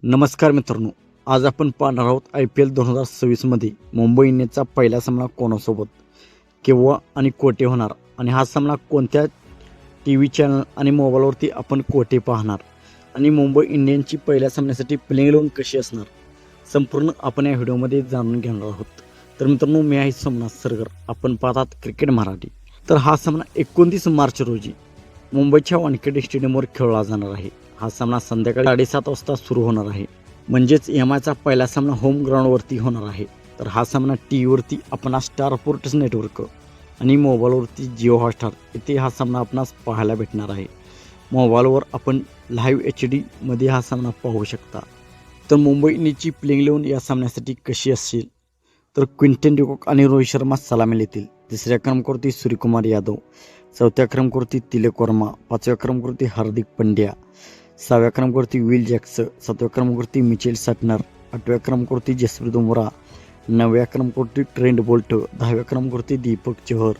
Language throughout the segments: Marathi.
नमस्कार मित्रांनो, आज आपण पाहणार आहोत IPL 2026मध्ये मुंबई इंडियन्सचा पहिला सामना कोणासोबत, केव्हा आणि कोठे होणार आणि हा सामना कोणत्या TV चॅनल आणि मोबाईलवरती आपण कोठे पाहणार आणि मुंबई इंडियन्सची पहिल्या सामन्यासाठी प्लेइंग 11 कशी असणार, संपूर्ण आपण या व्हिडिओमध्ये जाणून घेणार आहोत. तर मित्रांनो, मी आहे सोमनाथ सरगर, आपण पाहतात क्रिकेट मराठी. तर हा सामना 29 मार्च रोजी मुंबईच्या वानखेडे स्टेडियमवर खेळला जाणार आहे. हा सामना संध्याकाळी 7:30 वाजता सुरू होणार आहे. म्हणजेच एमआयचा पहिला सामना होम ग्राउंडवरती होणार आहे. तर हा सामना टीव्हीवरती आपण स्टार स्पोर्ट्स नेटवर्क आणि मोबाईलवरती जिओ हॉटस्टार इथे हा सामना आपणास पाहायला भेटणार आहे. मोबाईलवर आपण लाईव्ह HD मध्ये हा सामना पाहू शकता. तर मुंबई इंडियन्सची प्लेइंग 11 या सामन्यासाठी कशी असेल, तर क्विंटन डिकॉक आणि रोहित शर्मा सलामी लेतील. तिसऱ्या क्रमांकावरती सूर्यकुमार यादव, चौथ्या क्रमांकावरती तिलक वर्मा, पाचव्या क्रमांकावरती हार्दिक पंड्या, सहाव्या क्रमांकावरती विल जॅक्स, सातव्या क्रमांकावरती मिचेल सटनर, आठव्या क्रमांकावरती जसप्रीत बुमराह, नवव्या क्रमांकावरती ट्रेंट बोल्ट, 10व्या क्रमांकावरती दीपक चहर,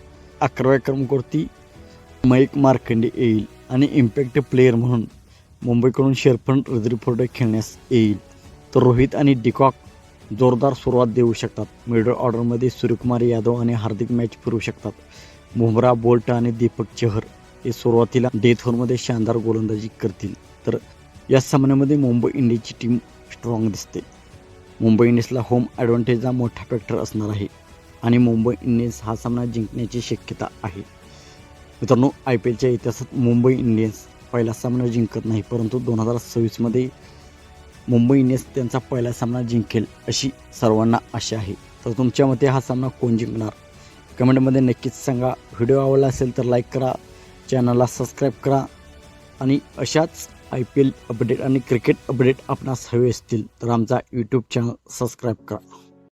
11व्या क्रमांकावरती मयंक मार्कंडे येईल आणि इम्पॅक्ट प्लेयर म्हणून मुंबईकडून शेरफन रदरफोर्ड खेळण्यास येईल. तर रोहित आणि डिकॉक जोरदार सुरुवात देऊ शकतात. मिडल ऑर्डरमध्ये सूर्यकुमार यादव आणि हार्दिक मॅच फिरवू शकतात. बुमराह, बोल्ट आणि दीपक चहर हे सुरुवातीला डेथ ओव्हरमध्ये शानदार गोलंदाजी करतील. तर या सामन्यामध्ये मुंबई इंडियन्सची टीम स्ट्रॉंग दिसते. मुंबई इंडियन्सला होम ॲडव्हान्टेजचा मोठा फॅक्टर असणार आहे आणि मुंबई इंडियन्स हा सामना जिंकण्याची शक्यता आहे. मित्रांनो, IPLच्या इतिहासात मुंबई इंडियन्स पहिला सामना जिंकत नाही, परंतु 2026मध्ये मुंबई इंडियन्स त्यांचा पहिला सामना जिंकेल अशी सर्वांना आशा आहे. तर तुमच्या मते हा सामना कोण जिंकणार, कमेंटमध्ये नक्कीच सांगा. व्हिडिओ आवडला असेल तर लाईक करा, चॅनलला सबस्क्राईब करा आणि अशाच IPL अपडेट आणि क्रिकेट अपडेट आपणास हवे असतील तर आमचा यूट्यूब चॅनल सबस्क्राईब करा.